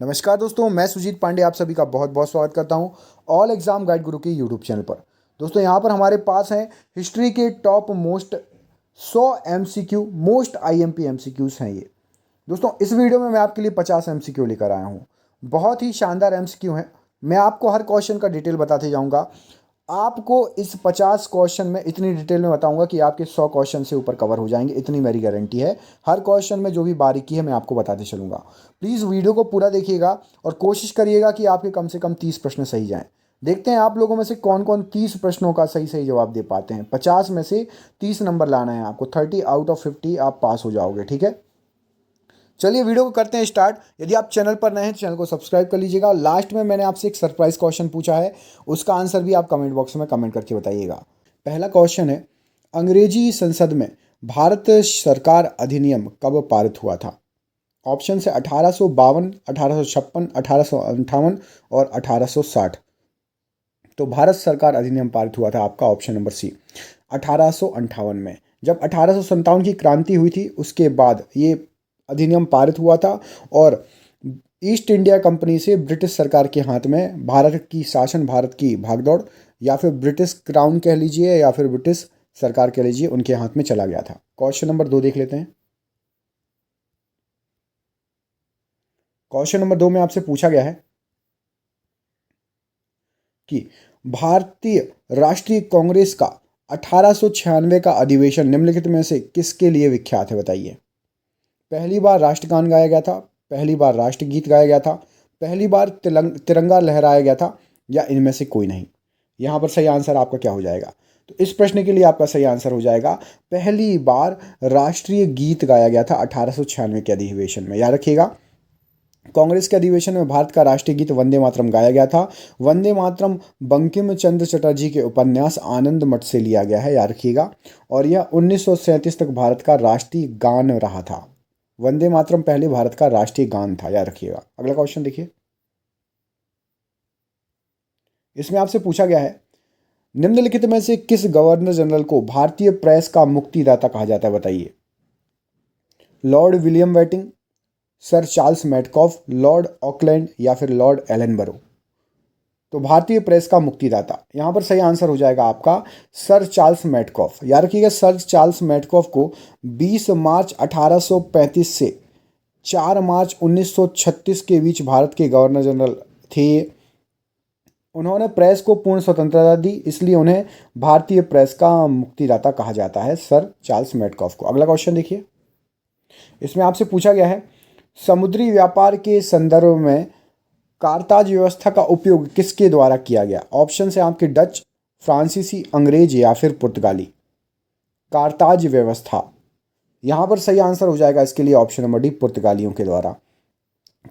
नमस्कार दोस्तों, मैं सुजीत पांडे आप सभी का बहुत बहुत स्वागत करता हूं ऑल एग्जाम गाइड गुरु के यूट्यूब चैनल पर। दोस्तों यहां पर हमारे पास हैं हिस्ट्री के top most 100 MCQ most IMP MCQs हैं ये। दोस्तों इस वीडियो में मैं आपके लिए 50 एमसीक्यू लेकर आया हूं। बहुत ही शानदार एमसीक्यू हैं। मैं आपको हर क्वेश्चन का डिटेल बताते जाऊंगा। आपको इस 50 क्वेश्चन में इतनी डिटेल में बताऊंगा कि आपके 100 क्वेश्चन से ऊपर कवर हो जाएंगे, इतनी मेरी गारंटी है। हर क्वेश्चन में जो भी बारीकी है मैं आपको बताते चलूंगा। प्लीज़ वीडियो को पूरा देखिएगा और कोशिश करिएगा कि आपके कम से कम 30 प्रश्न सही जाएं। देखते हैं आप लोगों में से कौन कौन 30 प्रश्नों का सही सही जवाब दे पाते हैं। 50 में से 30 नंबर लाना है आपको। 30 आउट ऑफ 50 आप पास हो जाओगे, ठीक है। चलिए वीडियो को करते हैं स्टार्ट। यदि आप चैनल पर नए हैं तो चैनल को सब्सक्राइब कर लीजिएगा। लास्ट में मैंने आपसे एक सरप्राइज क्वेश्चन पूछा है, उसका आंसर भी आप कमेंट बॉक्स में कमेंट करके बताइएगा। पहला क्वेश्चन है, अंग्रेजी संसद में भारत सरकार अधिनियम कब पारित हुआ था? ऑप्शन है 1852, 1856, 1858 और 1860। तो भारत सरकार अधिनियम पारित हुआ था आपका ऑप्शन नंबर सी 1858 में। जब 1857 की क्रांति हुई थी उसके बाद ये अधिनियम पारित हुआ था और ईस्ट इंडिया कंपनी से ब्रिटिश सरकार के हाथ में भारत की शासन, भारत की भागदौड़, या फिर ब्रिटिश क्राउन कह लीजिए या फिर ब्रिटिश सरकार कह लीजिए, उनके हाथ में चला गया था। क्वेश्चन नंबर 2 देख लेते हैं। क्वेश्चन नंबर 2 में आपसे पूछा गया है कि भारतीय राष्ट्रीय कांग्रेस का 1896 का अधिवेशन निम्नलिखित में से किसके लिए विख्यात है? बताइए। पहली बार राष्ट्रगान गाया गया था, पहली बार राष्ट्रगीत गाया गया था, पहली बार तिरंगा लहराया गया था, या इनमें से कोई नहीं। यहाँ पर सही आंसर आपका क्या हो जाएगा? तो इस प्रश्न के लिए आपका सही आंसर हो जाएगा पहली बार राष्ट्रीय गीत गाया गया था 1896 के अधिवेशन में। याद रखिएगा, कांग्रेस के अधिवेशन में भारत का राष्ट्रीय गीत वंदे मातरम गाया गया था। वंदे मातरम बंकिम चंद्र चटर्जी के उपन्यास आनंद मठ से लिया गया है, याद रखिएगा। और यह 1937 तक भारत का राष्ट्रीय गान रहा था। वंदे मातरम पहले भारत का राष्ट्रीय गान था, याद रखिएगा। अगला क्वेश्चन देखिए। इसमें आपसे पूछा गया है, निम्नलिखित में से किस गवर्नर जनरल को भारतीय प्रेस का मुक्तिदाता कहा जाता है? बताइए। Lord William waiting, sir Charles Metcalfe, Lord Auckland, या फिर लॉर्ड एलनबरो। तो भारतीय प्रेस का मुक्तिदाता, यहां पर सही आंसर हो जाएगा आपका सर चार्ल्स मैटकॉफ। याद रखिएगा, सर चार्ल्स मैटकॉफ को 20 मार्च 1835 से 4 मार्च 1936 के बीच भारत के गवर्नर जनरल थे। उन्होंने प्रेस को पूर्ण स्वतंत्रता दी, इसलिए उन्हें भारतीय प्रेस का मुक्तिदाता कहा जाता है, सर चार्ल्स मैटकॉफ को। अगला क्वेश्चन देखिए। इसमें आपसे पूछा गया है, समुद्री व्यापार के संदर्भ में कारताज व्यवस्था का उपयोग किसके द्वारा किया गया? ऑप्शन है आपके डच, फ्रांसीसी, अंग्रेज, या फिर पुर्तगाली। कारताज व्यवस्था, यहां पर सही आंसर हो जाएगा इसके लिए ऑप्शन नंबर डी, पुर्तगालियों के द्वारा।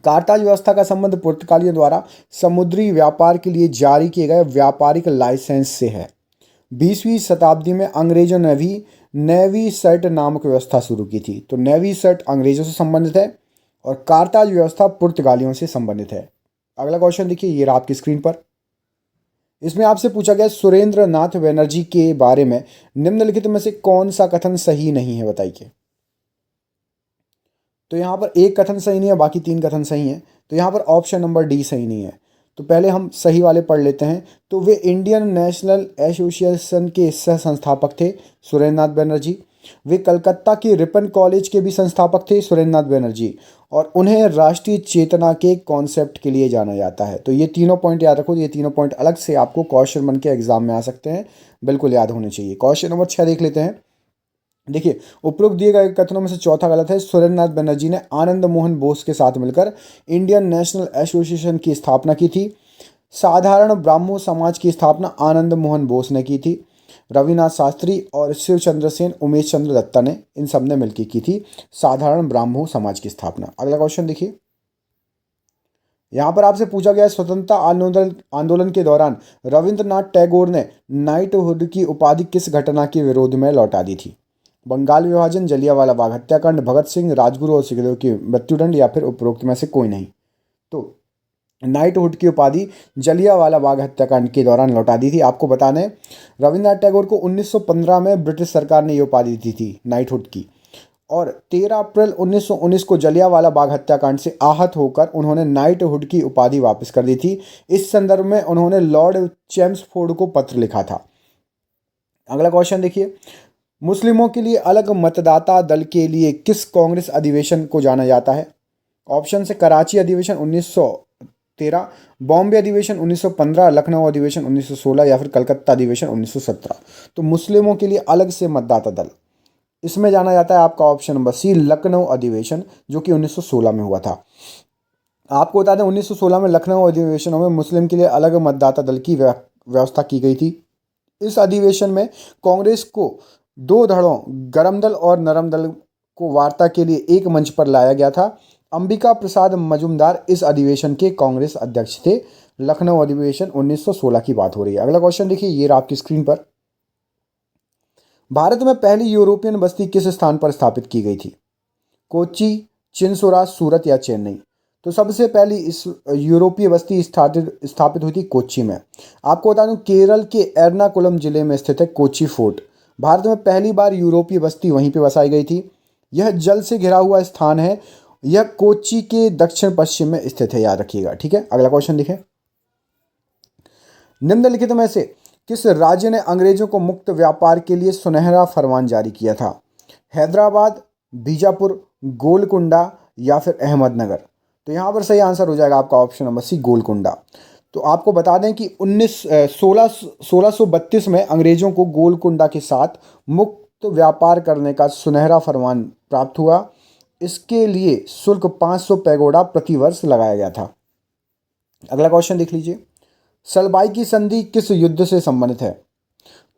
कारताज व्यवस्था का संबंध पुर्तगालियों द्वारा समुद्री व्यापार के लिए जारी किए गए व्यापारिक लाइसेंस से है। 20वीं शताब्दी में अंग्रेजों ने भी नेवी सर्ट नामक व्यवस्था शुरू की थी। तो नेवी सर्ट अंग्रेजों से संबंधित है और कारताज व्यवस्था पुर्तगालियों से संबंधित है। अगला क्वेश्चन देखिए, ये रहा आपकी स्क्रीन पर। इसमें आपसे पूछा गया, सुरेंद्र नाथ बनर्जी के बारे में निम्नलिखित में से कौन सा कथन सही नहीं है? बताइए। तो यहाँ पर एक कथन सही नहीं है, बाकी 3 कथन सही हैं। तो यहाँ पर ऑप्शन नंबर डी सही नहीं है। तो पहले हम सही वाले पढ़ लेते हैं। तो वे इंडियन नेशनल एसोसिएशन के सह संस्थापक थे, सुरेंद्र नाथ बनर्जी। वे कलकत्ता के रिपन कॉलेज के भी संस्थापक थे, सुरेंद्र नाथ बनर्जी। और उन्हें राष्ट्रीय चेतना के कॉन्सेप्ट के लिए जाना जाता है। तो ये तीनों पॉइंट याद रखो, ये तीनों पॉइंट अलग से आपको क्वेश्चन बन के एग्जाम में आ सकते हैं, बिल्कुल याद होने चाहिए। क्वेश्चन नंबर 6 देख लेते हैं। देखिए, उपरोक्त दिए गए कथनों में से चौथा गलत है। सुरेंद्र नाथ बनर्जी ने आनंद मोहन बोस के साथ मिलकर इंडियन नेशनल एसोसिएशन की स्थापना की थी। साधारण ब्राह्मो समाज की स्थापना आनंद मोहन बोस ने की थी। रविनाथ शास्त्री और शिव चंद्र सेन, उमेश चंद्र दत्ता ने, इन सब ने मिलकर की थी साधारण ब्राह्मो समाज की स्थापना। अगला क्वेश्चन देखिए। यहाँ पर आपसे पूछा गया है, स्वतंत्रता आंदोलन के दौरान रविंद्रनाथ टैगोर ने नाइटहुड की उपाधि किस घटना के विरोध में लौटा दी थी? बंगाल विभाजन, जलियांवाला बाग हत्याकांड, भगत सिंह, राजगुरु और सुखदेव की मृत्युदंड, या फिर उपरोक्त में से कोई नहीं। तो नाइटहुड की उपाधि जलियांवाला बाग हत्याकांड के दौरान लौटा दी थी। आपको बता दें, रविंद्रनाथ टैगोर को 1915 में ब्रिटिश सरकार ने ये उपाधि दी थी नाइटहुड की। और 13 अप्रैल 1919 को जलियांवाला बाग हत्याकांड से आहत होकर उन्होंने नाइटहुड की उपाधि वापस कर दी थी। इस संदर्भ में उन्होंने लॉर्ड चेम्सफोर्ड को पत्र लिखा था। अगला क्वेश्चन देखिए, मुस्लिमों के लिए अलग मतदाता दल के लिए किस कांग्रेस अधिवेशन को जाना जाता है? ऑप्शन है कराची अधिवेशन 1913, बॉम्बे अधिवेशन 1915, लखनऊ अधिवेशन 1916 या फिर कलकत्ता अधिवेशन 1917। तो मुस्लिमों के लिए अलग से मतदाता दल, इसमें जाना जाता है आपका ऑप्शन नंबर सी, लखनऊ अधिवेशन, जो कि 1916 में हुआ था। आपको बता दें 1916 में लखनऊ अधिवेशनों में मुस्लिम के लिए अलग मतदाता दल की व्यवस्था की गई थी। इस अधिवेशन में कांग्रेस को दो धड़ों, गरम दल और नरम दल को वार्ता के लिए एक मंच पर लाया गया था। अंबिका प्रसाद मजूमदार इस अधिवेशन के कांग्रेस अध्यक्ष थे। लखनऊ अधिवेशन 1916 की बात हो रही है। अगला क्वेश्चन देखिए, ये रहा आपकी स्क्रीन पर। भारत में पहली यूरोपियन बस्ती किस स्थान पर स्थापित की गई थी? कोच्चि, चिनसुरा, सूरत या चेन्नई? तो सबसे पहली इस यूरोपीय बस्ती स्थापित हुई थी कोच्चि में। आपको बता दूं केरल के एर्नाकुलम जिले में स्थित है कोच्चि फोर्ट। भारत में पहली बार यूरोपीय बस्ती वहीं पे बसाई गई थी। यह जल से घिरा हुआ स्थान है। यह कोच्चि के दक्षिण पश्चिम में स्थित है, याद रखिएगा। ठीक है, अगला क्वेश्चन देखें। निम्नलिखित में से किस राज्य ने अंग्रेजों को मुक्त व्यापार के लिए सुनहरा फरमान जारी किया था? हैदराबाद, बीजापुर, गोलकुंडा या फिर अहमदनगर? तो यहाँ पर सही आंसर हो जाएगा आपका ऑप्शन नंबर सी, गोलकुंडा। तो आपको बता दें कि 1632 में अंग्रेजों को गोलकुंडा के साथ मुक्त व्यापार करने का सुनहरा फरमान प्राप्त हुआ। इसके लिए शुल्क 500 पैगोडा प्रतिवर्ष लगाया गया था। अगला क्वेश्चन देख लीजिए, सलबाई की संधि किस युद्ध से संबंधित है?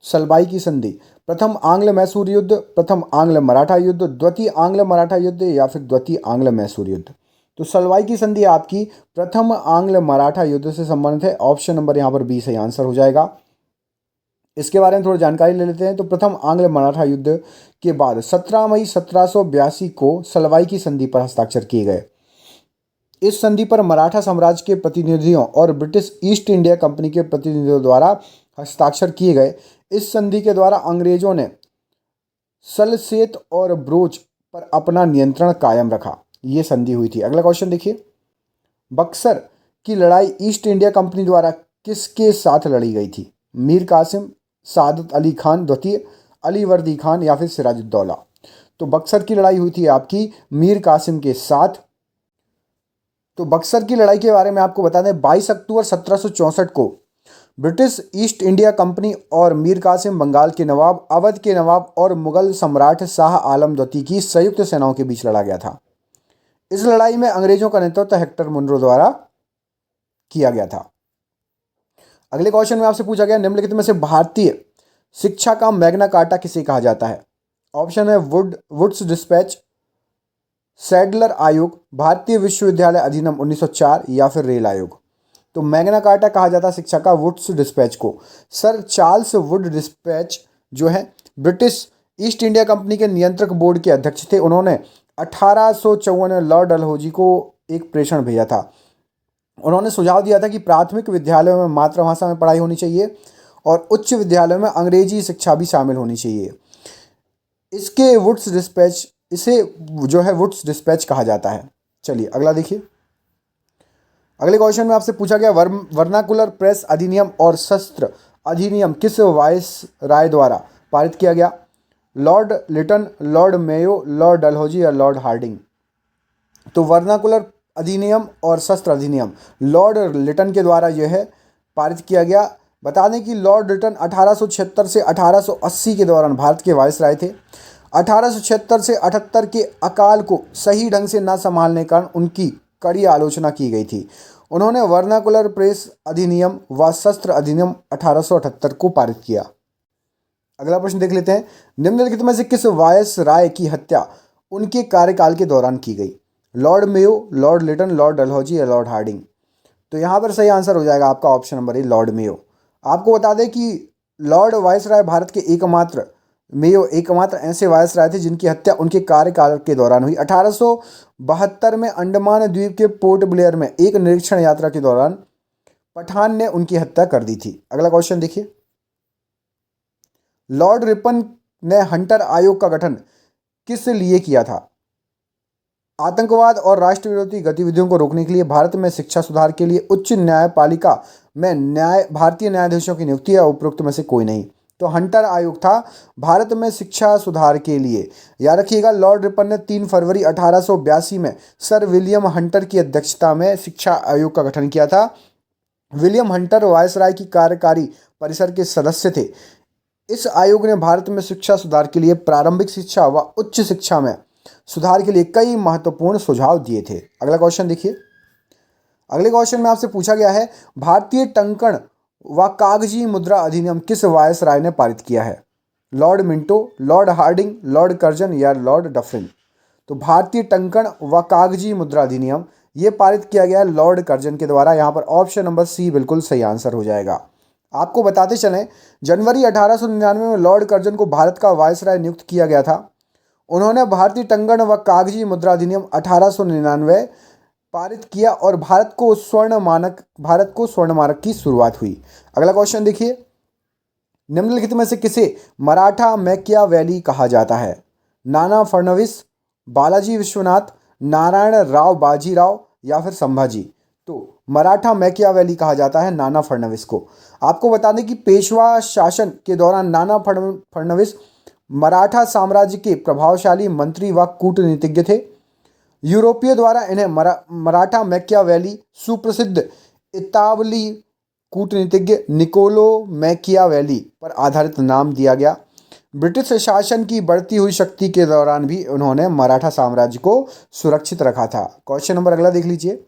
सलबाई की संधि, प्रथम आंग्ल मैसूर युद्ध, प्रथम आंग्ल मराठा युद्ध, द्वितीय आंग्ल मराठा युद्ध या फिर द्वितीय आंग्ल मैसूर युद्ध? तो सलबाई की संधि आपकी प्रथम आंग्ल मराठा युद्ध से संबंधित है। ऑप्शन नंबर यहाँ पर बी सही आंसर हो जाएगा। इसके बारे में थोड़ी जानकारी ले लेते हैं। तो प्रथम आंग्ल मराठा युद्ध के बाद 17 मई 1782 को सलबाई की संधि पर हस्ताक्षर किए गए। इस संधि पर मराठा साम्राज्य के प्रतिनिधियों और ब्रिटिश ईस्ट इंडिया कंपनी के प्रतिनिधियों द्वारा हस्ताक्षर किए गए। इस संधि के द्वारा अंग्रेजों ने सलसेत और ब्रोच पर अपना नियंत्रण कायम रखा। ये संधि हुई थी। अगला क्वेश्चन देखिए, बक्सर की लड़ाई ईस्ट इंडिया कंपनी द्वारा किसके साथ लड़ी गई थी? मीर कासिम, सादत अली खान द्वितीय, अली वर्दी खान या फिर सिराजुद्दौला? तो बक्सर की लड़ाई हुई थी आपकी मीर कासिम के साथ। तो बक्सर की लड़ाई के बारे में आपको बता दें 22 अक्टूबर 1764 को ब्रिटिश ईस्ट इंडिया कंपनी और मीर कासिम बंगाल के नवाब, अवध के नवाब और मुगल सम्राट शाह आलम द्वितीय की संयुक्त सेनाओं के बीच लड़ा गया था। इस लड़ाई में अंग्रेजों का नेतृत्व हेक्टर मुनरो द्वारा किया गया था। अगले क्वेश्चन में आपसे पूछा गया, निम्नलिखित में से भारतीय शिक्षा का मैग्ना कार्टा किसे कहा जाता है? ऑप्शन है वुड्स डिस्पैच, सैडलर आयोग, भारतीय विश्वविद्यालय अधिनियम 1904 या फिर रेल आयोग? तो मैग्ना कार्टा कहा जाता है शिक्षा का वुड्स डिस्पैच को। सर चार्ल्स वुड डिस्पैच जो है ब्रिटिश ईस्ट इंडिया कंपनी के नियंत्रक बोर्ड के अध्यक्ष थे। उन्होंने 1854 में लॉर्ड डलहौजी को एक प्रेषण भेजा था। उन्होंने सुझाव दिया था कि प्राथमिक विद्यालयों में मातृभाषा में पढ़ाई होनी चाहिए और उच्च विद्यालयों में अंग्रेजी शिक्षा भी शामिल होनी चाहिए। इसके वुड्स डिस्पैच, इसे जो है वुड्स डिस्पैच कहा जाता है। चलिए अगला देखिए। अगले क्वेश्चन में आपसे पूछा गया, वर्नाकुलर प्रेस अधिनियम और शस्त्र अधिनियम किस वायस राय द्वारा पारित किया गया? Lord Lytton, Lord Mayo, Lord Dalhousie या लॉर्ड हार्डिंग? तो वर्नाकुलर अधिनियम और शस्त्र अधिनियम लॉर्ड लिटन के द्वारा यह है पारित किया गया। बता दें कि लॉर्ड लिटन 1876 से 1880 के दौरान भारत के वायसराय थे। 1876 से 78 के अकाल को सही ढंग से न संभालने के कारण उनकी कड़ी आलोचना की गई थी। उन्होंने वर्नाकुलर प्रेस अधिनियम व शस्त्र अधिनियम 1878 को पारित किया। अगला प्रश्न देख लेते हैं, निम्नलिखित में से किस वायसराय की हत्या उनके कार्यकाल के दौरान की गई? Lord Mayo, Lord Lytton, Lord Dalhousie या लॉर्ड हार्डिंग? तो यहाँ पर सही आंसर हो जाएगा आपका option number A, Lord Mayo. आपको बता दें कि लॉर्ड वायसराय भारत के एकमात्र ऐसे वायसराय थे जिनकी हत्या उनके कार्यकाल के दौरान हुई। 1872 में अंडमान द्वीप के पोर्ट ब्लेयर में एक निरीक्षण यात्रा के दौरान पठान ने उनकी हत्या कर दी थी। अगला क्वेश्चन देखिए, लॉर्ड रिपन ने हंटर आयोग का गठन किस लिए किया था? आतंकवाद और राष्ट्र विरोधी गतिविधियों को रोकने के लिए, भारत में शिक्षा सुधार के लिए, उच्च न्यायपालिका में भारतीय न्यायाधीशों की नियुक्ति, या उपरोक्त में से कोई नहीं। तो हंटर आयोग था भारत में शिक्षा सुधार के लिए। याद रखिएगा, लॉर्ड रिपन ने 3 फरवरी 1882 में सर विलियम हंटर की अध्यक्षता में शिक्षा आयोग का गठन किया था। विलियम हंटर वायसराय की कार्यकारी परिषद के सदस्य थे। इस आयोग ने भारत में शिक्षा सुधार के लिए, प्रारंभिक शिक्षा व उच्च शिक्षा में सुधार के लिए कई महत्वपूर्ण सुझाव दिए थे। अगला क्वेश्चन देखिए। अगले क्वेश्चन में आपसे पूछा गया है, भारतीय टंकण व कागजी मुद्रा अधिनियम किस वायसराय ने पारित किया है? Lord Minto, Lord Hardinge, Lord Curzon या लॉर्ड डफरिन? तो भारतीय टंकण व कागजी मुद्रा अधिनियम ये पारित किया गया है लॉर्ड कर्जन के द्वारा। यहाँ पर ऑप्शन नंबर सी बिल्कुल सही आंसर हो जाएगा। आपको बताते चलें, जनवरी 1899 में लॉर्ड कर्जन को भारत का वायसराय नियुक्त किया गया था। उन्होंने भारतीय टंकण व कागजी मुद्रा अधिनियम 1899 पारित किया और भारत को स्वर्ण मानक की शुरुआत हुई। अगला क्वेश्चन देखिए। निम्नलिखित में से किसे मराठा मैकियावेली कहा जाता है? नाना फडणवीस, बालाजी विश्वनाथ, नारायण राव बाजीराव या फिर संभाजी? तो मराठा मैकियावेली कहा जाता है नाना फडणवीस को। आपको बता दें कि पेशवा शासन के दौरान नाना फडणवीस मराठा साम्राज्य के प्रभावशाली मंत्री व कूटनीतिज्ञ थे। यूरोपीय द्वारा इन्हें मराठा मैकियावेली सुप्रसिद्ध इतावली कूटनीतिज्ञ निकोलो मैकियावेली पर आधारित नाम दिया गया। ब्रिटिश शासन की बढ़ती हुई शक्ति के दौरान भी उन्होंने मराठा साम्राज्य को सुरक्षित रखा था। क्वेश्चन नंबर अगला देख लीजिए।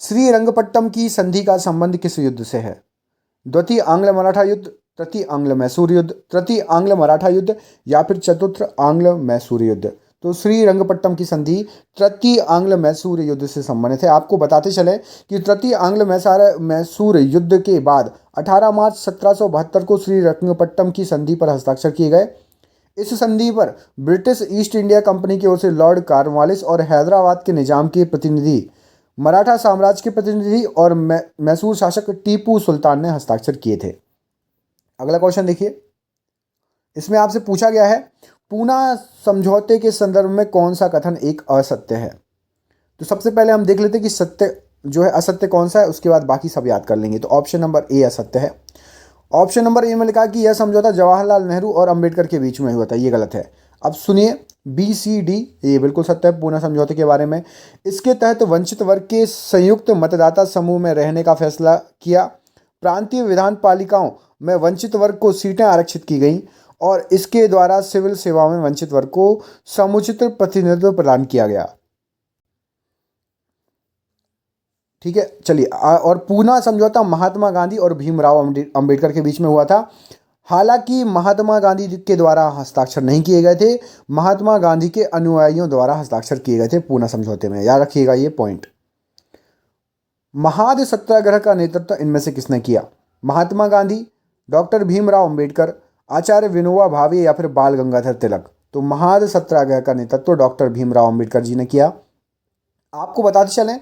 श्रीरंगपट्टम की संधि का संबंध किस युद्ध से है? द्वितीय आंग्ल मराठा युद्ध, तृतीय आंग्ल मैसूर युद्ध, तृतीय आंग्ल मराठा युद्ध या फिर चतुर्थ आंग्ल मैसूर युद्ध? तो श्रीरंगपट्टम की संधि तृतीय आंग्ल मैसूर युद्ध से संबंधित है। आपको बताते चले कि तृतीय आंग्ल मैसूर युद्ध के बाद 18 मार्च 1772 को श्रीरंगपट्टम की संधि पर हस्ताक्षर किए गए। इस संधि पर ब्रिटिश ईस्ट इंडिया कंपनी की ओर से लॉर्ड कॉर्नवालिस और हैदराबाद के निजाम के प्रतिनिधि, मराठा साम्राज्य के प्रतिनिधि और मैसूर शासक टीपू सुल्तान ने हस्ताक्षर किए थे। अगला क्वेश्चन देखिए। इसमें आपसे पूछा गया है, पूना समझौते के संदर्भ में कौन सा कथन एक असत्य है? तो सबसे पहले हम देख लेते हैं कि सत्य जो है असत्य कौन सा है, उसके बाद बाकी सब याद कर लेंगे। तो ऑप्शन नंबर ए असत्य है। ऑप्शन नंबर ए में लिखा कि यह समझौता जवाहरलाल नेहरू और अंबेडकर के बीच में हुआ था, ये गलत है। अब सुनिए, बी सी डी ये बिल्कुल सत्य है पूना समझौते के बारे में। इसके तहत वंचित वर्ग के संयुक्त मतदाता समूह में रहने का फैसला किया। प्रांतीय विधान पालिकाओं में वंचित वर्ग को सीटें आरक्षित की गईं और इसके द्वारा सिविल सेवाओं में वंचित वर्ग को समुचित प्रतिनिधित्व प्रदान किया गया। ठीक है, चलिए। और पूना समझौता महात्मा गांधी और भीमराव अंबेडकर के बीच में हुआ था। हालांकि महात्मा गांधी के द्वारा हस्ताक्षर नहीं किए गए थे, महात्मा गांधी के अनुयायियों द्वारा हस्ताक्षर किए गए थे पूना समझौते में। याद रखिएगा ये पॉइंट। महाद सत्याग्रह का नेतृत्व इनमें से किसने किया? महात्मा गांधी, डॉक्टर भीमराव अंबेडकर, आचार्य विनोबा भावे या फिर बाल गंगाधर तिलक? तो महाद सत्याग्रह का नेतृत्व डॉक्टर भीमराव अंबेडकर जी ने किया। आपको बताते चलें,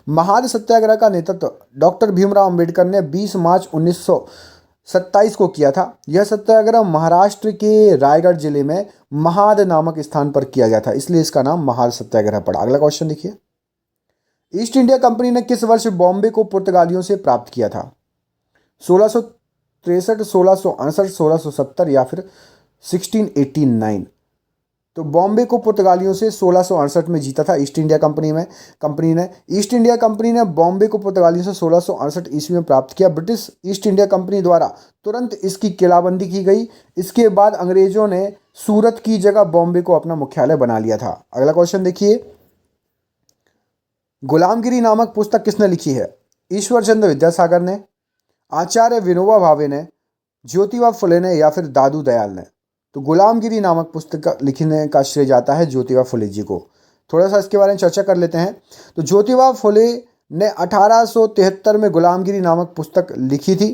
महाद सत्याग्रह का नेतृत्व डॉक्टर भीमराव अंबेडकर ने 20 मार्च 1927 को किया था। यह सत्याग्रह महाराष्ट्र के रायगढ़ जिले में महाद नामक स्थान पर किया गया था, इसलिए इसका नाम महाद सत्याग्रह पड़ा। अगला क्वेश्चन देखिए। ईस्ट इंडिया कंपनी ने किस वर्ष बॉम्बे को पुर्तगालियों से प्राप्त किया था? 1663, 1668, 1670 या फिर 1689? तो बॉम्बे को पुर्तगालियों से 1668 में जीता था ईस्ट इंडिया कंपनी ने। ईस्ट इंडिया कंपनी ने बॉम्बे को पुर्तगालियों से 1668 ईस्वी में प्राप्त किया। ब्रिटिश ईस्ट इंडिया कंपनी द्वारा तुरंत इसकी किलाबंदी की गई। इसके बाद अंग्रेजों ने सूरत की जगह बॉम्बे को अपना मुख्यालय बना लिया था। अगला क्वेश्चन देखिए। गुलामगिरी नामक पुस्तक किसने लिखी है? ईश्वर चंद्र विद्यासागर ने, आचार्य विनोबा भावे ने, ज्योतिबा फुले ने या फिर दादू दयाल ने? तो गुलामगिरी नामक पुस्तक लिखने का श्रेय जाता है ज्योतिबा फुले जी को। थोड़ा सा इसके बारे में चर्चा कर लेते हैं। तो ज्योतिबा फुले ने 1873 में गुलामगिरी नामक पुस्तक लिखी थी।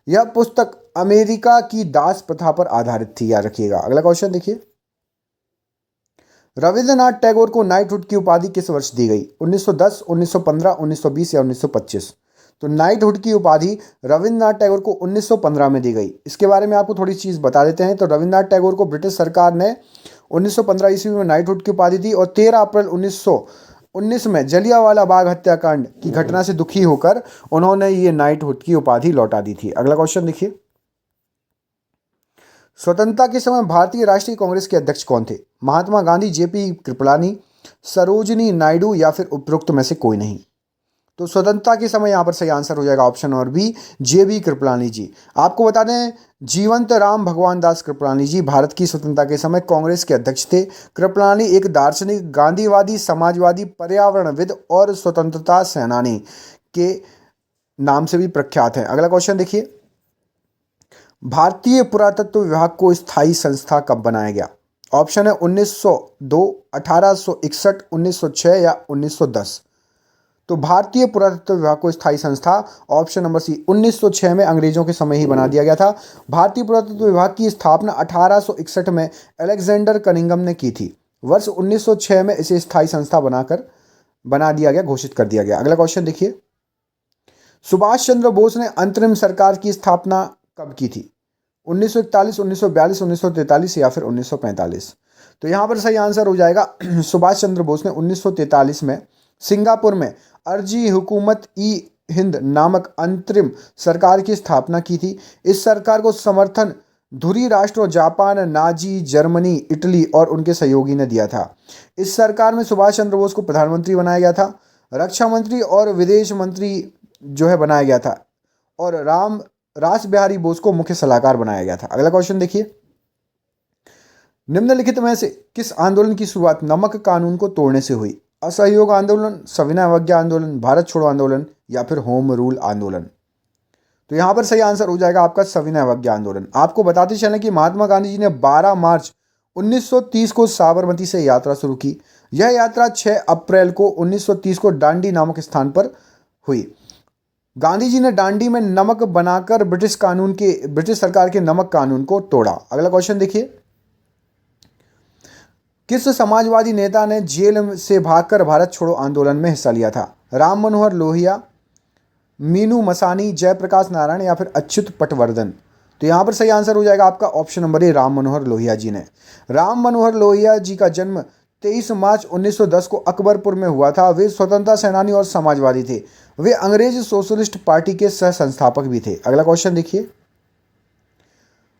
यह पुस्तक अमेरिका की दास प्रथा पर आधारित थी, याद रखिएगा। अगला क्वेश्चन देखिए। रविंद्रनाथ टैगोर को नाइटहुड की उपाधि किस वर्ष दी गई? 1910, 1915, 1920 या 1925? तो नाइटहुड की उपाधि रविंद्रनाथ टैगोर को 1915 में दी गई। इसके बारे में आपको थोड़ी चीज़ बता देते हैं। तो रविंद्रनाथ टैगोर को ब्रिटिश सरकार ने 1915 ईस्वी में नाइटहुड की उपाधि थी, और 13 अप्रैल 1919 में जलियांवाला बाग हत्याकांड की घटना से दुखी होकर उन्होंने ये नाइटहुड की उपाधि लौटा दी थी। अगला क्वेश्चन देखिए, स्वतंत्रता के समय भारतीय राष्ट्रीय कांग्रेस के अध्यक्ष कौन थे? महात्मा गांधी, जेपी कृपलानी, सरोजिनी नायडू या फिर उपरोक्त में से कोई नहीं। तो स्वतंत्रता के समय यहाँ पर सही आंसर हो जाएगा ऑप्शन नंबर बी, जेबी कृपलानी जी। आपको बता दें, जीवंत राम भगवान दास कृपलानी जी भारत की स्वतंत्रता के समय कांग्रेस के अध्यक्ष थे। कृपलानी एक दार्शनिक, गांधीवादी, समाजवादी, पर्यावरणविद और स्वतंत्रता सेनानी के नाम से भी प्रख्यात हैं। अगला क्वेश्चन देखिए, भारतीय पुरातत्व विभाग को स्थायी संस्था कब बनाया गया? ऑप्शन है 1902, 1861, 1906 या 1910। तो भारतीय पुरातत्व विभाग को स्थायी संस्था ऑप्शन नंबर सी 1906 में अंग्रेजों के समय ही बना दिया गया था। भारतीय पुरातत्व विभाग की स्थापना 1861 में अलेक्जेंडर कनिंघम ने की थी। वर्ष 1906 में इसे स्थायी संस्था बना दिया गया, घोषित कर दिया गया। अगला क्वेश्चन देखिए, सुभाष चंद्र बोस ने अंतरिम सरकार की स्थापना कब की थी? 1941, 1942, 1943 या फिर 1945। तो यहाँ पर सही आंसर हो जाएगा सुभाष चंद्र बोस ने 1943 में सिंगापुर में अर्जी हुकूमत ई हिंद नामक अंतरिम सरकार की स्थापना की थी। इस सरकार को समर्थन धुरी राष्ट्रों जापान, नाजी, जर्मनी, इटली और उनके सहयोगी ने दिया था। इस सरकार में सुभाष चंद्र बोस को प्रधानमंत्री बनाया गया था, रक्षा मंत्री और विदेश मंत्री जो है बनाया गया था, और रास बिहारी बोस को मुख्य सलाहकार बनाया गया था। अगला क्वेश्चन देखिए, निम्नलिखित में से किस आंदोलन की शुरुआत नमक कानून को तोड़ने से हुई? असहयोग आंदोलन, सविनय अवज्ञा आंदोलन, भारत छोड़ो आंदोलन या फिर होम रूल आंदोलन। तो यहां पर सही आंसर हो जाएगा आपका सविनय अवज्ञा आंदोलन। आपको बताते चलें कि महात्मा गांधी जी ने 12 मार्च 1930 को साबरमती से यात्रा शुरू की। यह यात्रा 6 अप्रैल को 1930 को डांडी नामक स्थान पर हुई। गांधी जी ने डांडी में नमक बनाकर ब्रिटिश सरकार के नमक कानून को तोड़ा। अगला क्वेश्चन देखिए, किस समाजवादी नेता ने जेल से भागकर भारत छोड़ो आंदोलन में हिस्सा लिया था? राम मनोहर लोहिया, मीनू मसानी, जयप्रकाश नारायण या फिर अच्युत पटवर्धन। तो यहाँ पर सही आंसर हो जाएगा आपका option number A, Ram Manohar Lohia ji ने। राम मनोहर लोहिया जी का जन्म 23 मार्च 1910 को अकबरपुर में हुआ था। वे स्वतंत्रता सेनानी और समाजवादी थे। वे अंग्रेज सोशलिस्ट पार्टी के सह संस्थापक भी थे। अगला क्वेश्चन देखिए,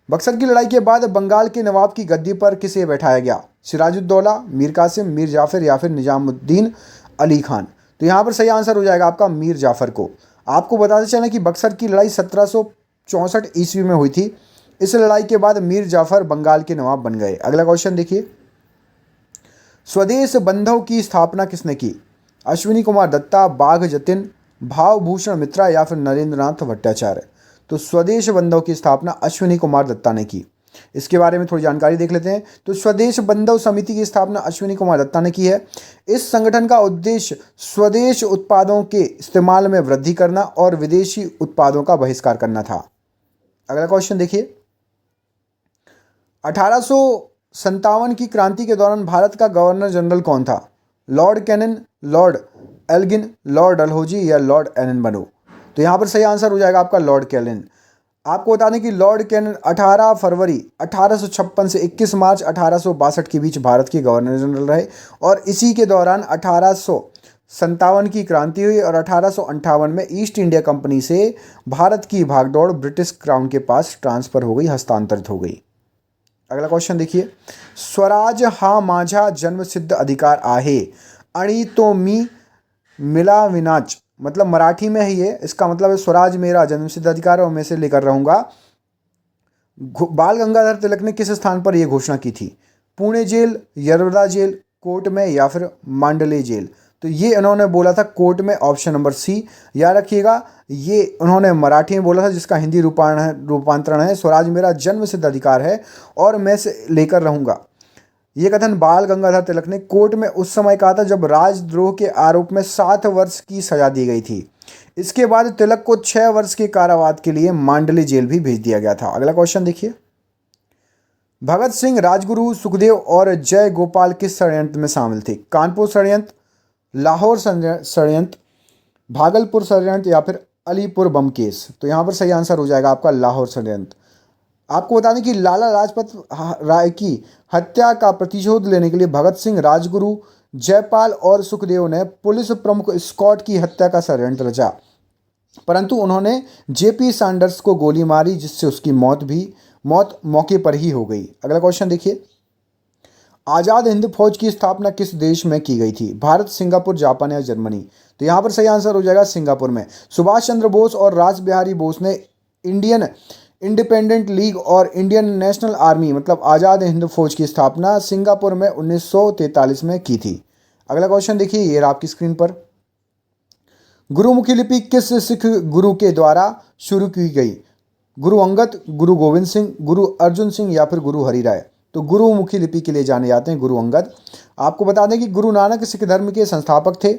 बक्सर की लड़ाई के बाद बंगाल के नवाब की गद्दी पर किसे बैठाया गया? सिराजुद्दौला, मीर कासिम, मीर जाफर या फिर निजामुद्दीन अली खान। तो यहाँ पर सही आंसर हो जाएगा आपका मीर जाफर को। आपको बताते चलें कि बक्सर की लड़ाई 1764 ईस्वी में हुई थी। इस लड़ाई के बाद मीर जाफर बंगाल के नवाब बन गए। अगला क्वेश्चन देखिए, स्वदेश बंधव की स्थापना किसने की? अश्विनी कुमार दत्ता, बाघ जतिन, भावभूषण मित्रा या फिर नरेंद्रनाथ भट्टाचार्य। तो स्वदेश बंधव की स्थापना अश्विनी कुमार दत्ता ने की। इसके बारे में थोड़ी जानकारी देख लेते हैं। तो स्वदेश बंधव समिति की स्थापना अश्विनी कुमार दत्ता ने की है। इस संगठन का उद्देश्य स्वदेश उत्पादों के इस्तेमाल में वृद्धि करना और विदेशी उत्पादों का बहिष्कार करना था। अगला क्वेश्चन देखिए, 1857 की क्रांति के दौरान भारत का गवर्नर जनरल कौन था? Lord Canning, Lord Elgin, Lord Dalhousie या लॉर्ड एलन बनो। तो यहाँ पर सही आंसर हो जाएगा आपका लॉर्ड कैनिंग। आपको बता दें कि लॉर्ड कैनिंग 18 फरवरी 1856 से 21 मार्च 1862 के बीच भारत के गवर्नर जनरल रहे, और इसी के दौरान 1857 की क्रांति हुई और 1858 में ईस्ट इंडिया कंपनी से भारत की भागदौड़ ब्रिटिश क्राउन के पास ट्रांसफर हो गई, हस्तांतरित हो गई। अगला क्वेश्चन देखिए, स्वराज हा माझा जन्मसिद्ध अधिकार आहे आणि तो मी मिला विनाच, मतलब मराठी में ही है। इसका मतलब है स्वराज मेरा जन्मसिद्ध अधिकार है और मैं इसे लेकर रहूंगा। बाल गंगाधर तिलक ने किस स्थान पर यह घोषणा की थी? Pune jail, Yerwada jail, court में या फिर मांडले जेल। तो ये इन्होंने बोला था कोर्ट में, ऑप्शन नंबर सी। याद रखिएगा, ये उन्होंने मराठी में बोला था, जिसका हिंदी रूपांतरण है स्वराज मेरा जन्मसिद्ध अधिकार है और मैं इसे लेकर रहूंगा। ये कथन बाल गंगाधर तिलक ने कोर्ट में उस समय कहा था जब राजद्रोह के आरोप में 7 वर्ष की सजा दी गई थी। इसके बाद तिलक को 6 वर्ष के कारावास के लिए मांडले जेल भी भेज दिया गया था। अगला क्वेश्चन देखिए, भगत सिंह, राजगुरु, सुखदेव और जय गोपाल किस षड्यंत्र में शामिल थे? कानपुर षड्यंत्र, लाहौर षड्यंत्र, भागलपुर षड्यंत्र या फिर अलीपुर बम केस। तो यहाँ पर सही आंसर हो जाएगा आपका लाहौर षड्यंत्र। आपको बता दें कि लाला लाजपत राय की हत्या का प्रतिशोध लेने के लिए भगत सिंह, राजगुरु, जयपाल और सुखदेव ने पुलिस प्रमुख स्कॉट की हत्या का षड्यंत्र रचा, परंतु उन्होंने जेपी सैंडर्स को गोली मारी, जिससे उसकी मौत मौके पर ही हो गई। अगला क्वेश्चन देखिए, आज़ाद हिंद फौज की स्थापना किस देश में की गई थी? भारत, सिंगापुर, जापान या जर्मनी? तो यहाँ पर सही आंसर हो जाएगा सिंगापुर में। सुभाष चंद्र बोस और रास बिहारी बोस ने इंडियन इंडिपेंडेंट लीग और इंडियन नेशनल आर्मी मतलब आज़ाद हिंद फौज की स्थापना सिंगापुर में 1943 में की थी। अगला क्वेश्चन देखिए, ये रहा आपकी स्क्रीन पर। गुरुमुखी लिपि किस सिख गुरु के द्वारा शुरू की गई? गुरु अंगद, गुरु गोविंद सिंह, गुरु अर्जुन सिंह या फिर गुरु हरिराय? तो गुरुमुखी लिपि के लिए जाने जाते हैं गुरु अंगद। आपको बता दें कि गुरु नानक सिख धर्म के संस्थापक थे।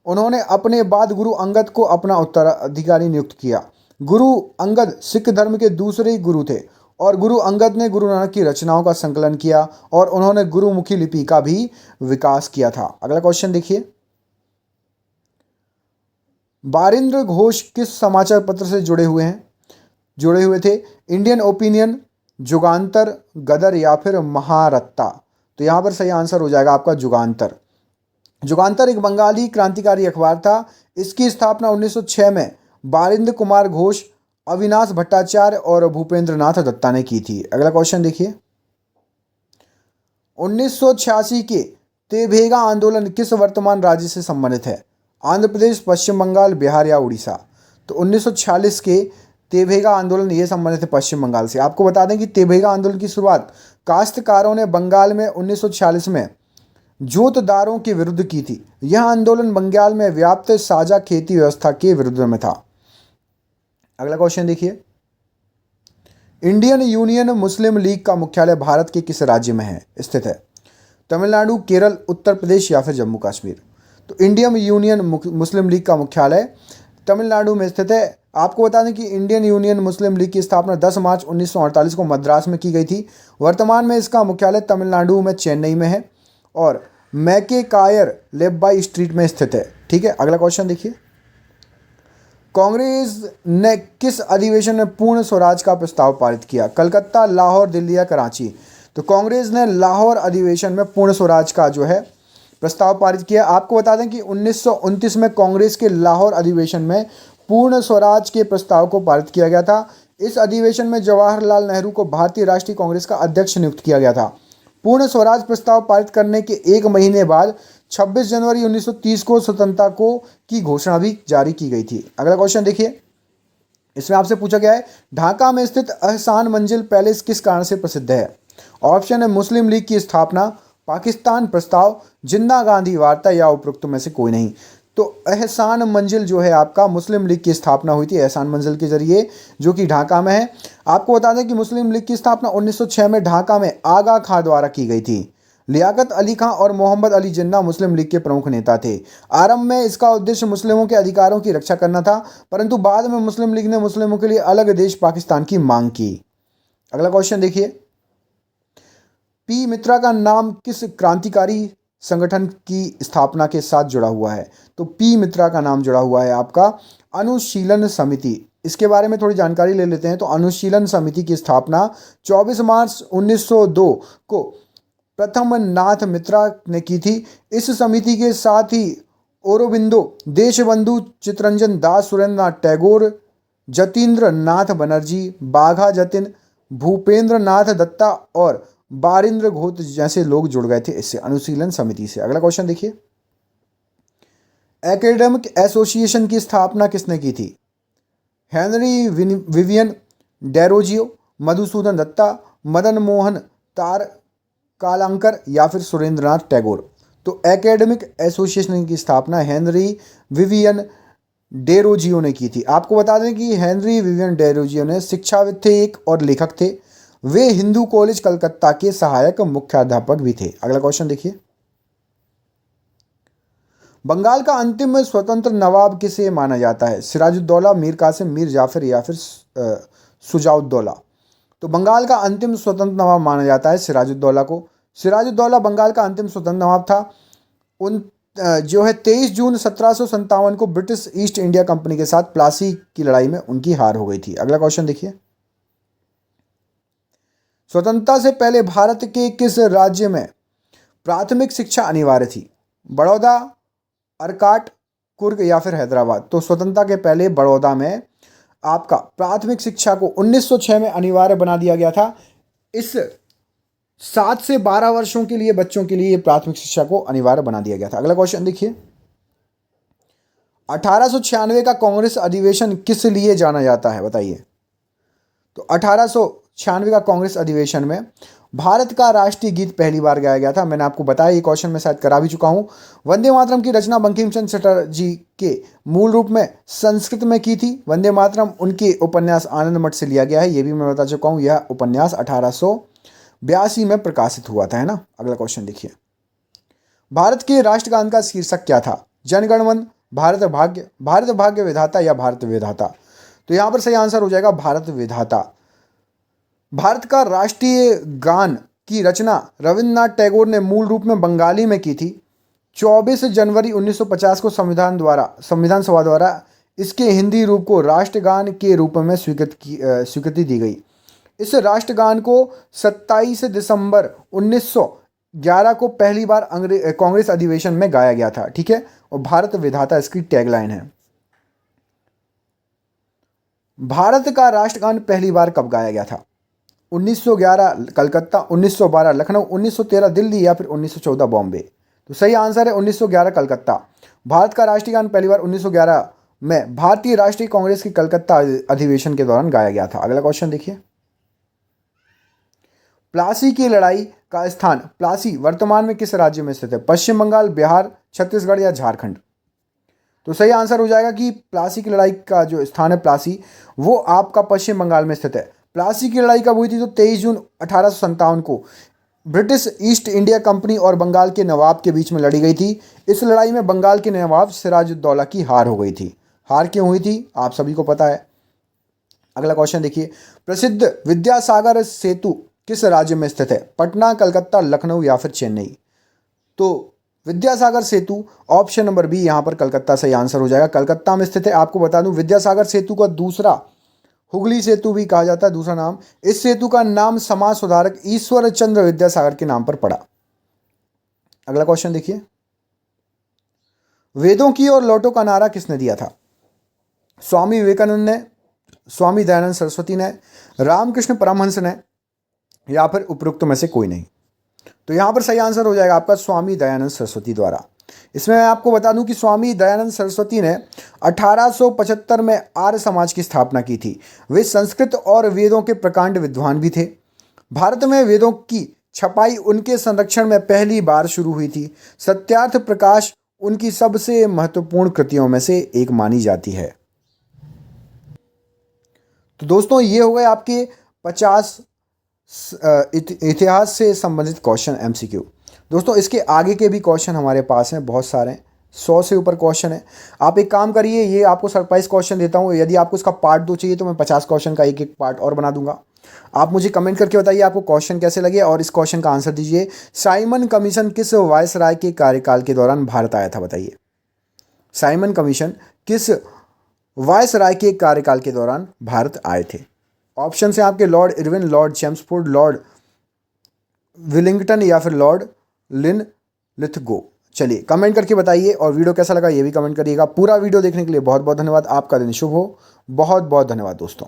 उन्होंने अपने बाद गुरु अंगद को अपना उत्तराधिकारी नियुक्त किया। गुरु अंगद सिख धर्म के दूसरे गुरु थे और गुरु अंगद ने गुरु नानक की रचनाओं का संकलन किया और उन्होंने गुरुमुखी लिपि का भी विकास किया था। अगला क्वेश्चन देखिए, बारिंद्र घोष किस समाचार पत्र से जुड़े हुए थे? इंडियन ओपिनियन, जुगांतर, गदर या फिर महारत्ता? तो यहाँ पर सही आंसर हो जाएगा आपका जुगांतर। जुगांतर एक बंगाली क्रांतिकारी अखबार था। इसकी स्थापना 1906 में बारिंद्र कुमार घोष, अविनाश भट्टाचार्य और भूपेंद्र नाथ दत्ता ने की थी। अगला क्वेश्चन देखिए, 1986 के तेभेगा आंदोलन किस वर्तमान राज्य से संबंधित है? आंध्र प्रदेश, पश्चिम बंगाल, बिहार या उड़ीसा? तो 1946 के तेभेगा आंदोलन ये संबंधित है पश्चिम बंगाल से। आपको बता दें कि तेभेगा आंदोलन की शुरुआत काश्तकारों ने बंगाल में 1946 में जोतदारों के विरुद्ध की थी। यह आंदोलन बंगाल में व्याप्त साझा खेती व्यवस्था के विरुद्ध में था। अगला क्वेश्चन देखिए, इंडियन यूनियन मुस्लिम लीग का मुख्यालय भारत के किस राज्य में स्थित है? तमिलनाडु, केरल, उत्तर प्रदेश या फिर जम्मू कश्मीर? तो इंडियन यूनियन मुस्लिम लीग का मुख्यालय तमिलनाडु में स्थित है। आपको बता दें कि इंडियन यूनियन मुस्लिम लीग की स्थापना 10 मार्च 1948 को मद्रास में की गई थी। वर्तमान में इसका मुख्यालय तमिलनाडु में चेन्नई में है और मैके कायर लेब्बाई स्ट्रीट में स्थित है। ठीक है, अगला क्वेश्चन देखिए, कांग्रेस ने किस अधिवेशन में पूर्ण स्वराज का प्रस्ताव पारित किया? कलकत्ता, लाहौर, दिल्ली या कराची? तो कांग्रेस ने लाहौर अधिवेशन में पूर्ण स्वराज का जो है प्रस्ताव पारित किया। आपको बता दें कि 1929 में कांग्रेस के लाहौर अधिवेशन में पूर्ण स्वराज के प्रस्ताव को पारित किया गया था। इस अधिवेशन में जवाहरलाल नेहरू को भारतीय राष्ट्रीय कांग्रेस का अध्यक्ष नियुक्त किया गया था। पूर्ण स्वराज प्रस्ताव पारित करने के एक महीने बाद 26 जनवरी 1930 को स्वतंत्रता की घोषणा भी जारी की गई थी। अगला क्वेश्चन देखिए, इसमें आपसे पूछा गया है ढाका में स्थित एहसान मंजिल पैलेस किस कारण से प्रसिद्ध है? ऑप्शन है मुस्लिम लीग की स्थापना, पाकिस्तान प्रस्ताव, जिन्ना गांधी वार्ता या उपरोक्त में से कोई नहीं। तो एहसान मंजिल जो है आपका मुस्लिम लीग की स्थापना हुई थी एहसान मंजिल के जरिए, जो कि ढाका में है। आपको बता दें कि मुस्लिम लीग की स्थापना 1906 में ढाका में आगा खां द्वारा की गई थी। लियाकत अली खां और मोहम्मद अली जिन्ना मुस्लिम लीग के प्रमुख नेता थे। आरंभ में इसका उद्देश्य मुस्लिमों के अधिकारों की रक्षा करना था, परंतु बाद में मुस्लिम लीग ने मुस्लिमों के लिए अलग देश पाकिस्तान की मांग की। अगला क्वेश्चन देखिए, पी मित्रा का नाम किस क्रांतिकारी संगठन की स्थापना के साथ जुड़ा हुआ है? तो पी मित्रा का नाम जुड़ा हुआ है आपका अनुशीलन समिति। इसके बारे में थोड़ी जानकारी ले लेते हैं। तो अनुशीलन समिति की स्थापना 24 मार्च 1902 को प्रथम नाथ मित्रा ने की थी। इस समिति के साथ ही औरोबिंदो, देशबंधु, चित्तरंजन दास, सुरेंद्र नाथ टैगोर, जतीन्द्र नाथ बनर्जी, बाघा जतिन, भूपेंद्र नाथ दत्ता और बारिंद्र घोष जैसे लोग जुड़ गए थे इससे अनुशीलन समिति से। अगला क्वेश्चन देखिए, एकेडमिक एसोसिएशन की स्थापना किसने की थी? हेनरी विवियन डेरोजियो, मधुसूदन दत्ता, मदन मोहन कालांकर या फिर सुरेंद्रनाथ टैगोर? तो एकेडमिक एसोसिएशन की स्थापना हेनरी विवियन डेरोजियो ने की थी। आपको बता दें कि हेनरी विवियन डेरोजियो ने शिक्षाविद थे एक और लेखक थे। वे हिंदू कॉलेज कलकत्ता के सहायक मुख्याध्यापक भी थे। अगला क्वेश्चन देखिए, बंगाल का अंतिम स्वतंत्र नवाब किसे माना जाता है? सिराजुद्दौला, मीर कासिम, मीर जाफर या फिर सुजाउद्दौला? तो बंगाल का अंतिम स्वतंत्र नवाब माना जाता है सिराजुद्दौला को। सिराजुद्दौला बंगाल का अंतिम स्वतंत्र नवाब था। उन जो है 23 जून 1757 को ब्रिटिश ईस्ट इंडिया कंपनी के साथ प्लासी की लड़ाई में उनकी हार हो गई थी। अगला क्वेश्चन देखिए, स्वतंत्रता से पहले भारत के किस राज्य में प्राथमिक शिक्षा अनिवार्य थी? बड़ौदा, अर्काट, कुर्ग या फिर हैदराबाद? तो स्वतंत्रता के पहले बड़ौदा में आपका प्राथमिक शिक्षा को 1906 में अनिवार्य बना दिया गया था। इस 7 से 12 वर्षों के लिए बच्चों के लिए प्राथमिक शिक्षा को अनिवार्य बना दिया गया था। अगला क्वेश्चन देखिए, 1896 का कांग्रेस अधिवेशन किस लिए जाना जाता है, बताइए। तो 1896 का कांग्रेस अधिवेशन में भारत का राष्ट्रीय गीत पहली बार गाया गया था। मैंने आपको बताया, ये क्वेश्चन मैं शायद करा भी चुका हूं। वंदे मातरम की रचना बंकिम चंद्र चटर्जी के मूल रूप में संस्कृत में की थी। वंदे मातरम उनके उपन्यास आनंद मठ से लिया गया है, ये भी मैं बता चुका हूं। यह उपन्यास 1882 में प्रकाशित हुआ था, है ना। अगला क्वेश्चन देखिए, भारत के राष्ट्रगान का शीर्षक क्या था? जनगण मन, भारत भाग्य, भारत भाग्य विधाता या भारत विधाता? तो यहां पर सही आंसर हो जाएगा भारत विधाता। भारत का राष्ट्रीय गान की रचना रविन्द्रनाथ टैगोर ने मूल रूप में बंगाली में की थी। 24 जनवरी 1950 को संविधान सभा द्वारा इसके हिंदी रूप को राष्ट्रगान के रूप में स्वीकृति दी गई। इस राष्ट्रगान को 27 दिसंबर 1911 को पहली बार कांग्रेस अधिवेशन में गाया गया था, ठीक है। और भारत विधाता इसकी टैगलाइन है। भारत का राष्ट्रगान पहली बार कब गाया गया था? 1911 कलकत्ता, 1912 लखनऊ, 1913 दिल्ली या फिर 1914 बॉम्बे? तो सही आंसर है 1911 कलकत्ता। भारत का राष्ट्रीय गान पहली बार 1911 में भारतीय राष्ट्रीय कांग्रेस की कलकत्ता अधिवेशन के दौरान गाया गया था। अगला क्वेश्चन देखिए, प्लासी की लड़ाई का स्थान प्लासी वर्तमान में किस राज्य में स्थित है? पश्चिम बंगाल, बिहार, छत्तीसगढ़ या झारखंड? तो सही आंसर हो जाएगा कि प्लासी की लड़ाई का जो स्थान है प्लासी, वो आपका पश्चिम बंगाल में स्थित है। प्लासी की लड़ाई कब हुई थी? तो 23 जून 1857 को ब्रिटिश ईस्ट इंडिया कंपनी और बंगाल के नवाब के बीच में लड़ी गई थी। इस लड़ाई में बंगाल के नवाब सिराजुद्दौला की हार हो गई थी। हार क्यों हुई थी आप सभी को पता है। अगला क्वेश्चन देखिए, प्रसिद्ध विद्यासागर सेतु किस राज्य में स्थित है? पटना, कलकत्ता, लखनऊ या फिर चेन्नई? तो विद्यासागर सेतु ऑप्शन नंबर बी यहाँ पर कलकत्ता सही आंसर हो जाएगा, कलकत्ता में स्थित है। आपको बता दूं विद्यासागर सेतु का दूसरा हुगली सेतु भी कहा जाता है, दूसरा नाम। इस सेतु का नाम समाज सुधारक ईश्वर चंद्र विद्यासागर के नाम पर पड़ा। अगला क्वेश्चन देखिए, वेदों की ओर लौटो का नारा किसने दिया था? स्वामी विवेकानंद ने, स्वामी दयानंद सरस्वती ने, रामकृष्ण परमहंस ने या फिर उपरोक्त में से कोई नहीं? तो यहां पर सही आंसर हो जाएगा आपका स्वामी दयानंद सरस्वती द्वारा। इसमें मैं आपको बता दूं कि स्वामी दयानंद सरस्वती ने 1875 में आर्य समाज की स्थापना की थी। वे संस्कृत और वेदों के प्रकांड विद्वान भी थे। भारत में वेदों की छपाई उनके संरक्षण में पहली बार शुरू हुई थी। सत्यार्थ प्रकाश उनकी सबसे महत्वपूर्ण कृतियों में से एक मानी जाती है। तो दोस्तों ये हो गए आपके 50 इतिहास से संबंधित क्वेश्चन MCQ। दोस्तों इसके आगे के भी क्वेश्चन हमारे पास हैं, बहुत सारे हैं, 100 से ऊपर क्वेश्चन है। आप एक काम करिए, ये आपको सरप्राइज क्वेश्चन देता हूँ। यदि आपको इसका पार्ट 2 चाहिए तो मैं 50 क्वेश्चन का एक एक पार्ट और बना दूंगा। आप मुझे कमेंट करके बताइए आपको क्वेश्चन कैसे लगे और इस क्वेश्चन का आंसर दीजिए। साइमन कमीशन किस वायसराय के कार्यकाल के दौरान भारत आया था, बताइए। साइमन कमीशन किस वायसराय के कार्यकाल के दौरान भारत आए थे? ऑप्शन है आपके Lord Irwin, Lord Chelmsford, Lord Willingdon या फिर लॉर्ड लिथगो। चलिए कमेंट करके बताइए और वीडियो कैसा लगा ये भी कमेंट करिएगा। पूरा वीडियो देखने के लिए बहुत बहुत धन्यवाद। आपका दिन शुभ हो। बहुत बहुत धन्यवाद दोस्तों।